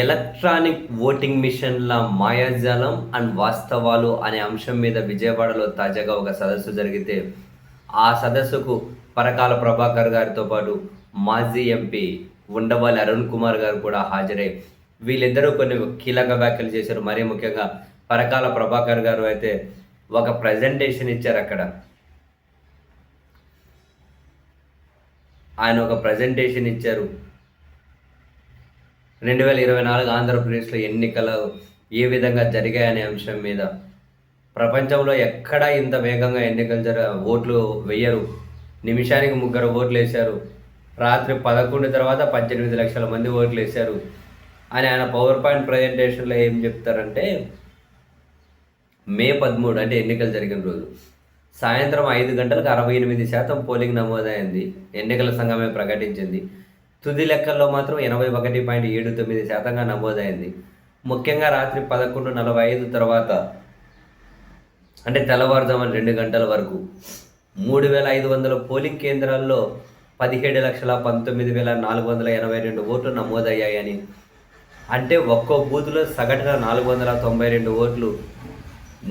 Electronic voting మిషన్ల మాయాజాలం and వాస్తవాలు అనే అంశం మీద విజయవాడలో తాజాగా ఒక సదస్సు జరిగితే ఆ సదస్సుకు పరకాల ప్రభాకర్ గారితో పాటు మాజీ ఎంపీ ఉండవల్లి అరుణ్ కుమార్ గారు కూడా హాజరై వీళ్ళిద్దరూ కొన్ని కీలక వ్యాఖ్యలు చేశారు. మరీ ముఖ్యంగా పరకాల ప్రభాకర్ గారు అయితే ఒక ప్రజెంటేషన్ ఇచ్చారు. అక్కడ ఆయన ఒక ప్రజెంటేషన్ ఇచ్చారు. 2024 ఆంధ్రప్రదేశ్లో ఎన్నికలు ఏ విధంగా జరిగాయనే అంశం మీద. ప్రపంచంలో ఎక్కడా ఇంత వేగంగా ఎన్నికలు ఓట్లు వేయరు. నిమిషానికి 3 ఓట్లు వేశారు. రాత్రి 11 తర్వాత 18 లక్షల మంది ఓట్లు వేశారు అని ఆయన పవర్ పాయింట్ ప్రజెంటేషన్లో ఏం చెప్తారంటే, మే 13 అంటే ఎన్నికలు జరిగిన రోజు సాయంత్రం 5 గంటలకు 68% పోలింగ్ నమోదైంది. ఎన్నికల సంఘమే ప్రకటించింది. తుది లెక్కల్లో మాత్రం 81.79% నమోదైంది. ముఖ్యంగా రాత్రి 11:45 తర్వాత అంటే తెల్లవారుజామున 2 గంటల వరకు 3,500 పోలింగ్ కేంద్రాల్లో 17,19,482 ఓట్లు నమోదయ్యాయని, అంటే ఒక్కో బూత్లో సగటున 492 ఓట్లు,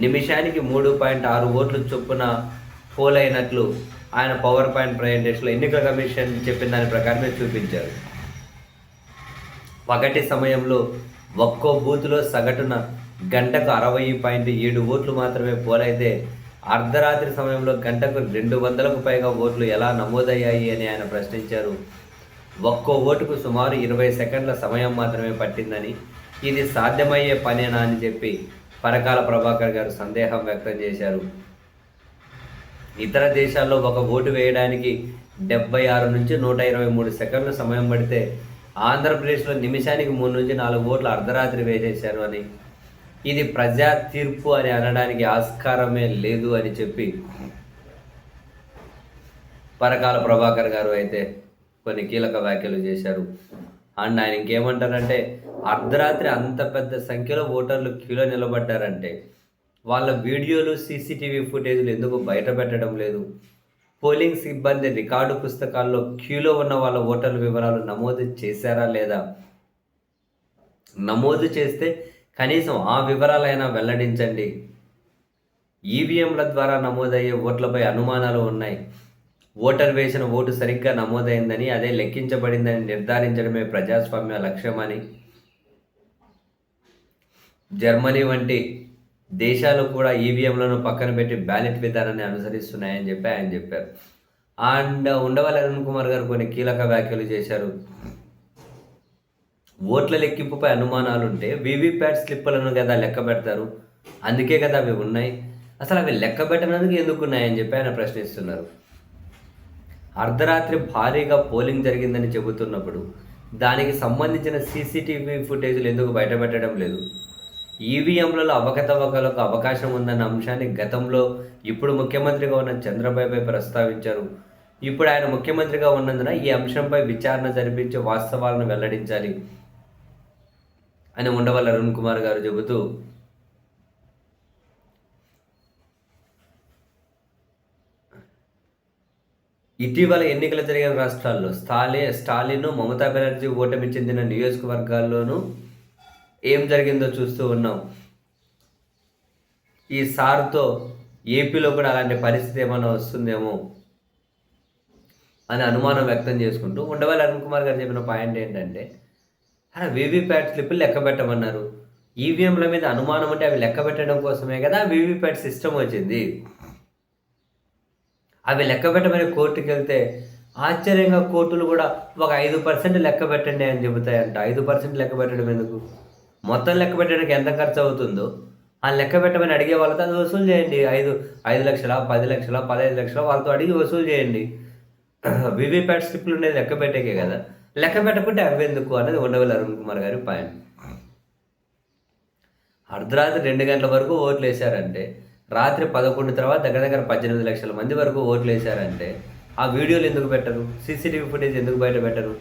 నిమిషానికి 3.6 ఓట్లు చొప్పున పోలైనట్లు ఆయన పవర్ పాయింట్ ప్రజెంటేషన్లో ఎన్నికల కమిషన్ చెప్పిన దాని ప్రకారమే చూపించారు. ఒకటి సమయంలో ఒక్కో బూత్లో సగటున గంటకు 60.7 ఓట్లు మాత్రమే పోలైతే, అర్ధరాత్రి సమయంలో గంటకు 200కు పైగా ఓట్లు ఎలా నమోదయ్యాయి అని ఆయన ప్రశ్నించారు. ఒక్కో ఓటుకు సుమారు 20 సెకండ్ల సమయం మాత్రమే పట్టిందని, ఇది సాధ్యమయ్యే పనేనా అని చెప్పి పరకాల ప్రభాకర్ గారు సందేహం వ్యక్తం చేశారు. ఇతర దేశాల్లో ఒక ఓటు వేయడానికి 76 నుంచి 123 సెకండ్ల సమయం పడితే, ఆంధ్రప్రదేశ్లో నిమిషానికి 3 నుంచి 4 ఓట్లు అర్ధరాత్రి వేసేశారు అని, ఇది ప్రజా తీర్పు అని అనడానికి ఆస్కారమే లేదు అని చెప్పి పరకాల ప్రభాకర్ గారు అయితే కొన్ని కీలక వ్యాఖ్యలు చేశారు. అండ్ ఆయన ఇంకేమంటారంటే, అర్ధరాత్రి అంత పెద్ద సంఖ్యలో ఓటర్లు క్యూలో నిలబడ్డారంటే వాళ్ళ వీడియోలు, సీసీటీవీ ఫుటేజ్లు ఎందుకు బయట పెట్టడం లేదు? పోలింగ్ సిబ్బంది రికార్డు పుస్తకాల్లో క్యూలో ఉన్న వాళ్ళ ఓటర్ల వివరాలు నమోదు చేశారా లేదా? నమోదు చేస్తే కనీసం ఆ వివరాలైనా వెల్లడించండి. ఈవీఎంల ద్వారా నమోదయ్యే ఓట్లపై అనుమానాలు ఉన్నాయి. ఓటర్ వేసిన ఓటు సరిగ్గా నమోదైందని, అదే లెక్కించబడిందని నిర్ధారించడమే ప్రజాస్వామ్య లక్ష్యమని, జర్మనీ వంటి దేశాలు కూడా ఈవీఎంలను పక్కన పెట్టి బ్యాలెట్ విధానాన్ని అనుసరిస్తున్నాయని చెప్పి ఆయన చెప్పారు. అండ్ ఉండవల్లి అరుణ్ కుమార్ గారు కొన్ని కీలక వ్యాఖ్యలు చేశారు. ఓట్ల లెక్కింపుపై అనుమానాలుంటే వీవీప్యాట్ స్లిప్పులను కదా లెక్క పెడతారు, అందుకే కదా అవి ఉన్నాయి, అసలు అవి లెక్క పెట్టడానికి ఎందుకు ఉన్నాయని చెప్పి ఆయన ప్రశ్నిస్తున్నారు. అర్ధరాత్రి భారీగా పోలింగ్ జరిగిందని చెబుతున్నప్పుడు దానికి సంబంధించిన సీసీటీవీ ఫుటేజ్లు ఎందుకు బయటపెట్టడం లేదు? ఈవీఎంలలో అవకతవకలకు అవకాశం ఉందన్న అంశాన్ని గతంలో ఇప్పుడు ముఖ్యమంత్రిగా ఉన్న చంద్రబాబు ప్రస్తావించారు. ఇప్పుడు ఆయన ముఖ్యమంత్రిగా ఉన్నందున ఈ అంశంపై విచారణ జరిపించి వాస్తవాలను వెల్లడించాలి అని ఉండవల్లి అరుణ్ కుమార్ గారు చెబుతూ, ఇటీవల ఎన్నికలు జరిగిన రాష్ట్రాల్లో స్టాలిన్, మమతా బెనర్జీ ఓటమి చెందిన నియోజకవర్గాల్లోనూ ఏం జరిగిందో చూస్తూ ఉన్నాం. ఈ సార్తో ఏపీలో కూడా అలాంటి పరిస్థితి ఏమైనా వస్తుందేమో అని అనుమానం వ్యక్తం చేసుకుంటూ ఉండవల్లి అరుణ్ కుమార్ గారు చెప్పిన పాయింట్ ఏంటంటే, వీవీప్యాట్ స్లిప్పులు లెక్క పెట్టమన్నారు. ఈవీఎంల మీద అనుమానం అంటే అవి లెక్క పెట్టడం కోసమే కదా వీవీప్యాట్ సిస్టమ్ వచ్చింది. అవి లెక్క పెట్టమని కోర్టుకి వెళ్తే ఆశ్చర్యంగా కోర్టులు కూడా ఒక 5% లెక్క పెట్టండి అని చెబుతాయంట. 5% లెక్క పెట్టడం ఎందుకు? మొత్తం లెక్క పెట్టడానికి ఎంత ఖర్చు అవుతుందో ఆ లెక్క పెట్టమని అడిగే వాళ్ళతో అది వసూలు చేయండి. 5 లక్షల, 10 లక్షల, 15 లక్షల వాళ్ళతో అడిగి వసూలు చేయండి. వీవీప్యాట్ స్లిప్లు ఉండేది లెక్క పెట్టేకే కదా, లెక్క పెట్టకుంటే అవి ఎందుకు అనేది ఉండవల్లి అరుణ్ కుమార్ గారి పాయింట్. అర్ధరాత్రి 2 గంటల వరకు ఓట్లు వేశారంటే, రాత్రి 11 తర్వాత దగ్గర 18 లక్షల మంది వరకు ఓట్లు వేశారంటే ఆ వీడియోలు ఎందుకు పెట్టరు? సీసీటీవీ ఫుటేజ్ ఎందుకు బయట పెట్టరు?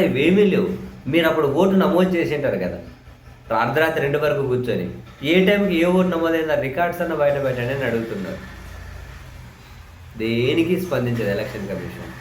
ఇవేమీ లేవు. మీరు అప్పుడు ఓటు నమోదు చేసి ఉంటారు కదా, అర్ధరాత్రి 2 వరకు కూర్చొని ఏ టైంకి ఏ ఓటు నమోదైందో రికార్డ్స్ అన్న బయట పెట్టండి అని అడుగుతున్నారు. దేనికి స్పందించదు ఎలక్షన్ కమిషన్.